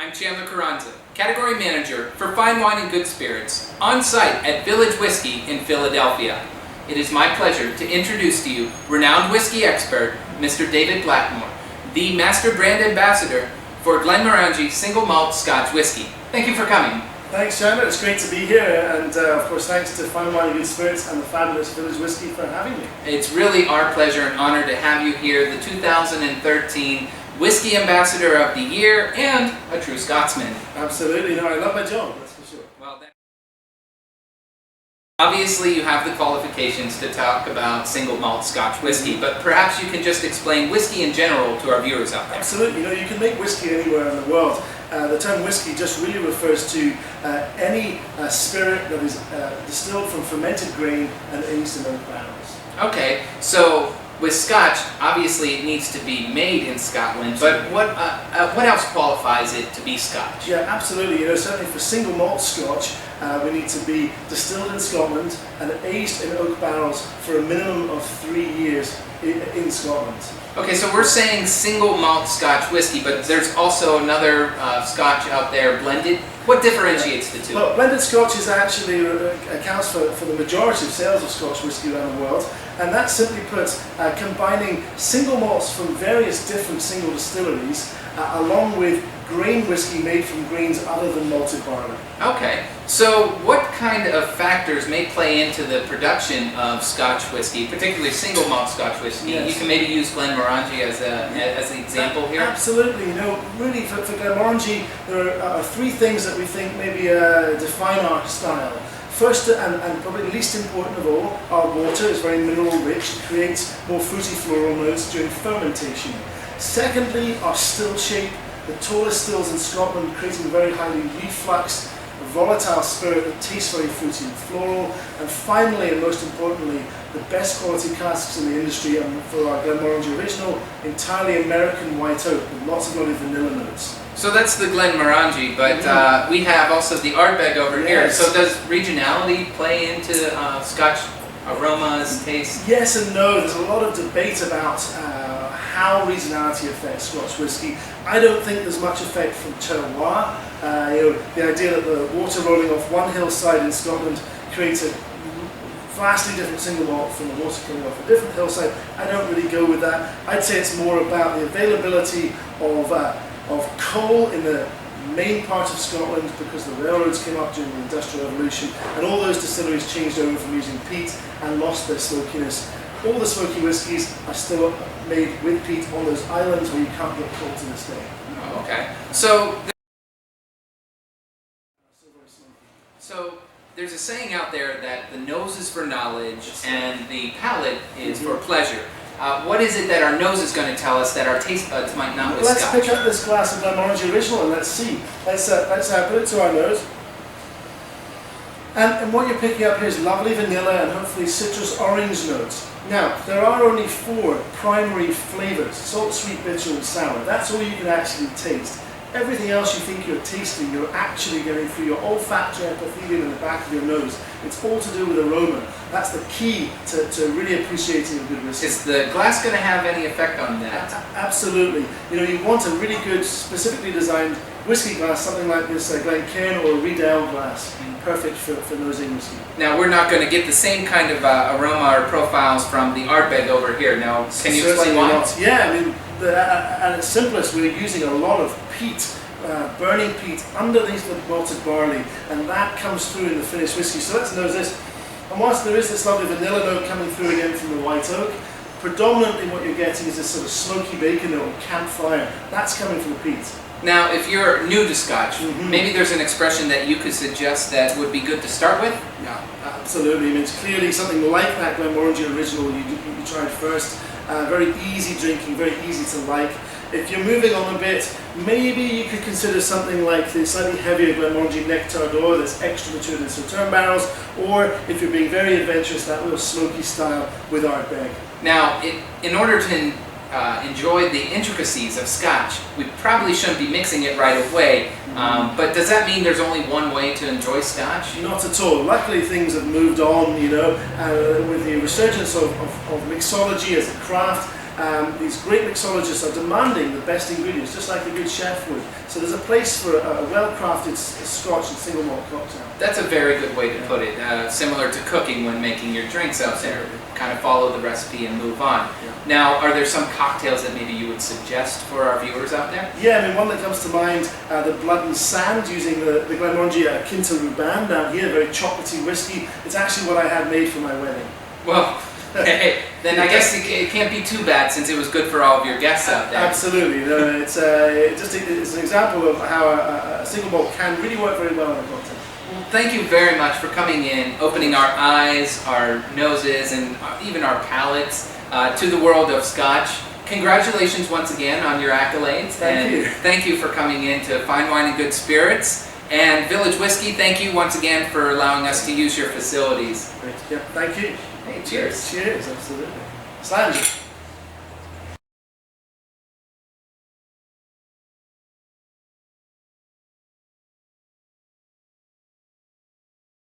I'm Chandler Carranza, Category Manager for Fine Wine and Good Spirits, on site at Village Whiskey in Philadelphia. It is my pleasure to introduce to you renowned whiskey expert, Mr. David Blackmore, the Master Brand Ambassador for Glenmorangie Single Malt Scotch Whiskey. Thank you for coming. Thanks, Chandler. It's great to be here, and of course thanks to Fine Wine and Good Spirits and the fabulous Village Whiskey for having me. It's really our pleasure and honor to have you here, the 2013 Whiskey Ambassador of the Year and a true Scotsman. Absolutely. No, I love my job, that's for sure. Well, obviously you have the qualifications to talk about single malt Scotch whiskey, but perhaps you can just explain whiskey in general to our viewers out there. Absolutely. You know, you can make whiskey anywhere in the world. The term whiskey just really refers to any spirit that is distilled from fermented grain and aged in oak barrels. Okay, so with Scotch, obviously it needs to be made in Scotland, but what else qualifies it to be Scotch? Yeah, absolutely. You know, certainly for single malt Scotch, we need to be distilled in Scotland and aged in oak barrels for a minimum of 3 years in Scotland. Okay, so we're saying single malt Scotch whiskey, but there's also another Scotch out there, blended. What differentiates the two? Well, blended Scotch is actually accounts for the majority of sales of Scotch whisky around the world, and that simply puts combining single malts from various different single distilleries along with grain whisky made from grains other than malted barley. Okay, so what kind of factors may play into the production of Scotch whisky, particularly single malt Scotch whisky? Yes. You can maybe use Glenmorangie as an example here. Absolutely. You know, really for Glenmorangie, there are three things that we think maybe define our style. First, and probably least important of all, our water is very mineral rich. It creates more fruity floral notes during fermentation. Secondly, our still shape, the tallest stills in Scotland, creating a very highly refluxed, volatile spirit that tastes very fruity and floral. And finally, and most importantly, the best quality casks in the industry, and for our Glenmorangie Original, entirely American white oak with lots of lovely vanilla notes. So that's the Glenmorangie, but we have also the Ardbeg over here. So does regionality play into Scotch aromas, taste? Yes and no. There's a lot of debate about how regionality affects Scotch whisky. I don't think there's much effect from terroir. You know, the idea that the water rolling off one hillside in Scotland creates a vastly different single malt from the water coming off a different hillside. I don't really go with that. I'd say it's more about the availability of coal in the main part of Scotland, because the railroads came up during the Industrial Revolution and all those distilleries changed over from using peat and lost their smokiness. All the smoky whiskies are still made with peat on those islands where you can't get coal to this day. Oh, okay. So there's a saying out there that the nose is for knowledge and the palate is for pleasure. What is it that our nose is going to tell us that our taste buds might not with Let's Scotch? pick up this glass of Glenmorangie Original and let's see. Let's put it to our nose. And what you're picking up here is lovely vanilla and hopefully citrus orange notes. Now, there are only 4 primary flavors: salt, sweet, bitter, and sour. That's all you can actually taste. Everything else you think you're tasting, you're actually getting through your olfactory epithelium in the back of your nose. It's all to do with aroma. That's the key to really appreciating a good whiskey. Is the glass going to have any effect on that? Absolutely. You know, you want a really good, specifically designed whiskey glass, something like this Glencairn or Riedel glass, perfect for nosing whiskey. Now, we're not going to get the same kind of aroma or profiles from the Ardbeg over here. Now, can you explain why? Not. Yeah, I mean, at its simplest, we're using a lot of peat, burning peat underneath the malted barley, and that comes through in the finished whiskey. So let's nose this. And whilst there is this lovely vanilla note coming through again from the white oak, predominantly what you're getting is this sort of smoky bacon note or campfire. That's coming from the peat. Now, if you're new to Scotch, maybe there's an expression that you could suggest that would be good to start with? Yeah, absolutely. I mean, it's clearly something like that Glenmorangie Original you tried first. Very easy drinking, very easy to like. If you're moving on a bit, maybe you could consider something like the slightly heavier Glenmorangie Nectar d'Or that's extra matured in Sauterne barrels, or if you're being very adventurous, that little smoky style with Ardbeg. Now, in order to enjoy the intricacies of Scotch, we probably shouldn't be mixing it right away. But does that mean there's only one way to enjoy Scotch? Not at all. Luckily things have moved on, you know, with the resurgence of mixology as a craft. these great mixologists are demanding the best ingredients, just like a good chef would. So there's a place for a well-crafted Scotch and single malt cocktail. That's a very good way to put it. Similar to cooking when making your drinks out there. Kind of follow the recipe and move on. Yeah. Now, are there some cocktails that maybe you would suggest for our viewers out there? Yeah, I mean, one that comes to mind, the Blood and Sand, using the Glenmorangie Quinta Ruban down here, very chocolatey whiskey. It's actually what I had made for my wedding. Well, hey, then I guess it can't be too bad since it was good for all of your guests out there. Absolutely. No, it's an example of how a single malt can really work very well in a cocktail. Well, thank you very much for coming in, opening our eyes, our noses, and even our palates to the world of Scotch. Congratulations once again on your accolades. Thank you. Thank you for coming in to Fine Wine and Good Spirits. And Village Whiskey, thank you once again for allowing us to use your facilities. Great. Yeah, thank you. Hey, cheers. Cheers, absolutely. Slange.